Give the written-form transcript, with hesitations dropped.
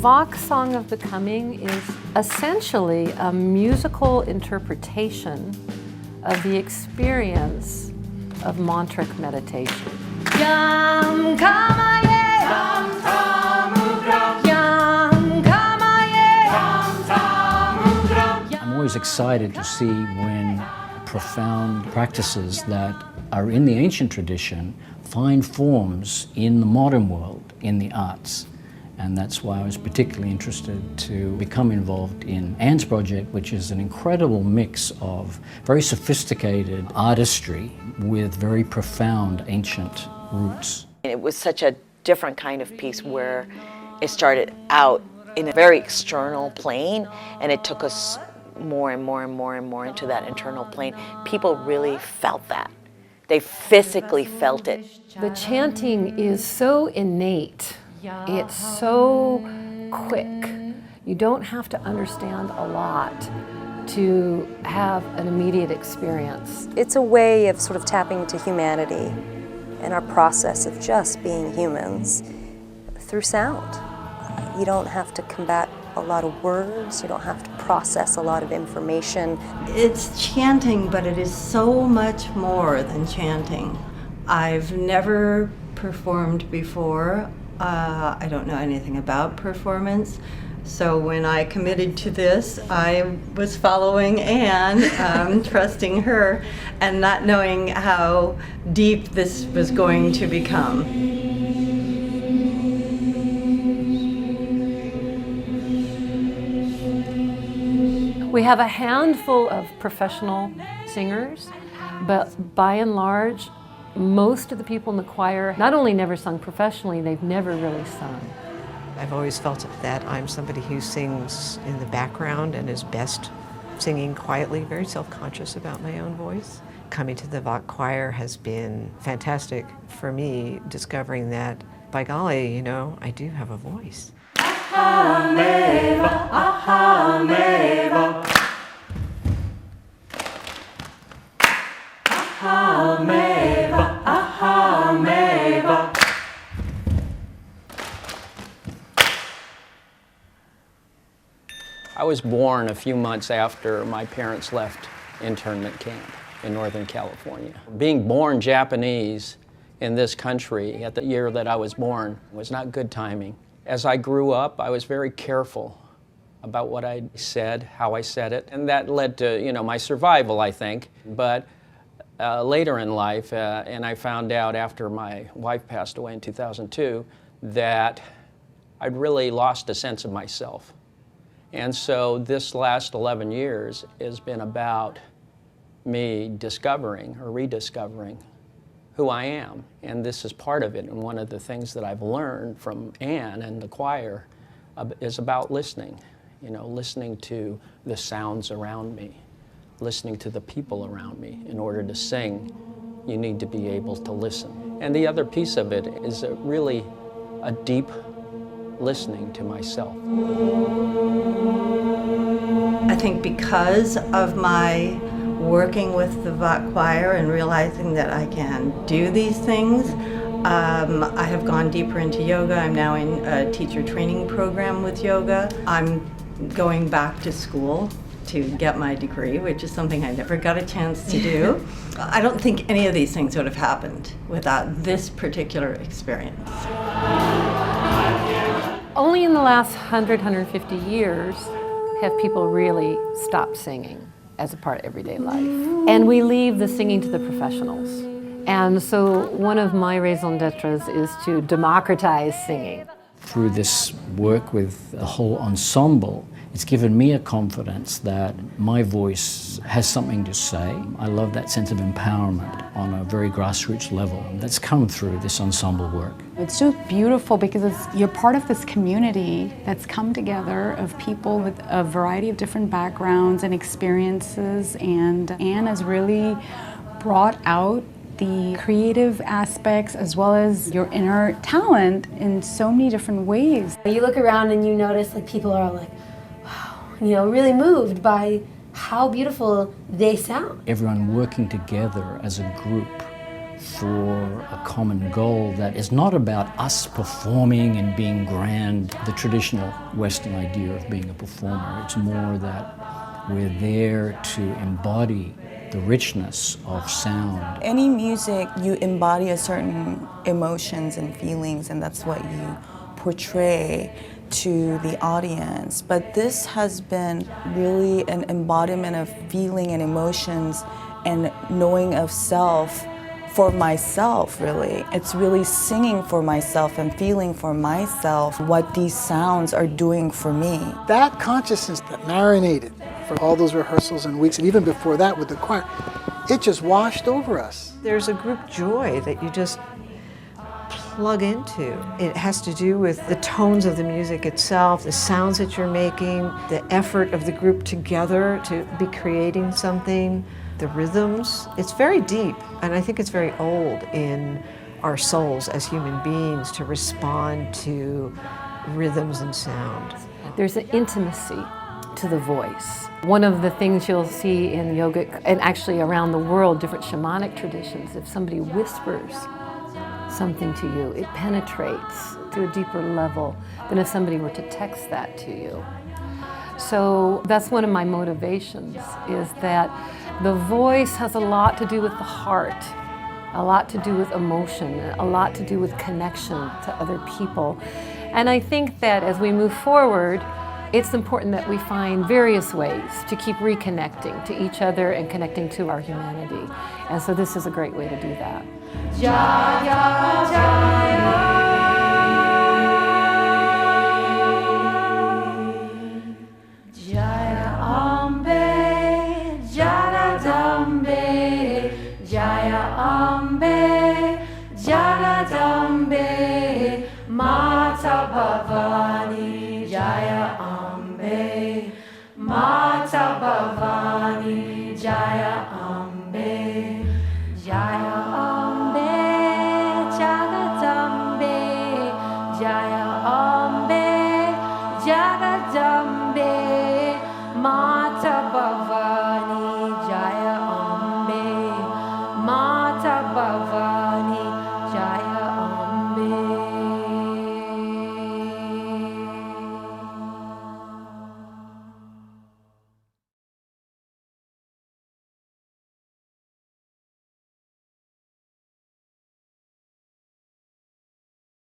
Vox Song of Becoming is essentially a musical interpretation of the experience of mantric meditation. Yam kamaye, tam tamudra. Yam kamaye, tam tamudra. I'm always excited to see when profound practices that are in the ancient tradition find forms in the modern world, in the arts. And that's why I was particularly interested to become involved in Anne's project, which is an incredible mix of very sophisticated artistry with very profound ancient roots. It was such a different kind of piece where it started out in a very external plane, and it took us more and more and more and more into that internal plane. People really felt that. They physically felt it. The chanting is so innate. It's so quick. You don't have to understand a lot to have an immediate experience. It's a way of sort of tapping into humanity and our process of just being humans through sound. You don't have to combat a lot of words, you don't have to process a lot of information. It's chanting, but it is so much more than chanting. I've never performed before. I don't know anything about performance. So when I committed to this, I was following Anne, trusting her, and not knowing how deep this was going to become. We have a handful of professional singers, but by and large, most of the people in the choir not only never sung professionally, they've never really sung. I've always felt that I'm somebody who sings in the background and is best singing quietly, very self-conscious about my own voice. Coming to the Vox choir has been fantastic for me, discovering that, by golly, you know, I do have a voice. Ahameva, ahameva. Ahameva, ahameva. I was born a few months after my parents left internment camp in Northern California. Being born Japanese in this country at the year that I was born was not good timing. As I grew up, I was very careful about what I said, how I said it, and that led to, you know, my survival, I think. But later in life, and I found out after my wife passed away in 2002, that I'd really lost a sense of myself. And so this last 11 years has been about me discovering or rediscovering who I am. And this is part of it. And one of the things that I've learned from Anne and the choir is about listening. You know, listening to the sounds around me, listening to the people around me. In order to sing, you need to be able to listen. And the other piece of it is really a deep listening to myself. I think because of my working with the Vox choir and realizing that I can do these things, I have gone deeper into yoga. I'm now in a teacher training program with yoga. I'm going back to school to get my degree, which is something I never got a chance to do. I don't think any of these things would have happened without this particular experience. Only in the last 100, 150 years have people really stopped singing as a part of everyday life. And we leave the singing to the professionals. And so one of my raison d'etres is to democratize singing. Through this work with the whole ensemble, it's given me a confidence that my voice has something to say. I love that sense of empowerment on a very grassroots level that's come through this ensemble work. It's just beautiful because you're part of this community that's come together of people with a variety of different backgrounds and experiences, and Anne has really brought out the creative aspects as well as your inner talent in so many different ways. You look around and you notice like people are like, wow, you know, really moved by how beautiful they sound. Everyone working together as a group for a common goal that is not about us performing and being grand, the traditional Western idea of being a performer. It's more that we're there to embody the richness of sound. Any music, you embody a certain emotions and feelings, and that's what you portray to the audience. But this has been really an embodiment of feeling and emotions and knowing of self for myself, really. It's really singing for myself and feeling for myself what these sounds are doing for me. That consciousness that marinated for all those rehearsals and weeks, and even before that with the choir, it just washed over us. There's a group joy that you just plug into. It has to do with the tones of the music itself, the sounds that you're making, the effort of the group together to be creating something, the rhythms. It's very deep, and I think it's very old in our souls as human beings to respond to rhythms and sound. There's an intimacy to the voice. One of the things you'll see in yoga, and actually around the world, different shamanic traditions, if somebody whispers something to you, it penetrates to a deeper level than if somebody were to text that to you. So that's one of my motivations, is that the voice has a lot to do with the heart, a lot to do with emotion, a lot to do with connection to other people. And I think that as we move forward, it's important that we find various ways to keep reconnecting to each other and connecting to our humanity. And so this is a great way to do that. Jaya, Jaya. Jaya Ambe, Jagadambe, Jaya Ambe, Jagadambe, Mata Bhavani, Jaya Ambe, Mata Bhavani, Jaya Ambe, Jaya Ambe, Jagadambe, Jaya Ambe, Jagadambe, Ma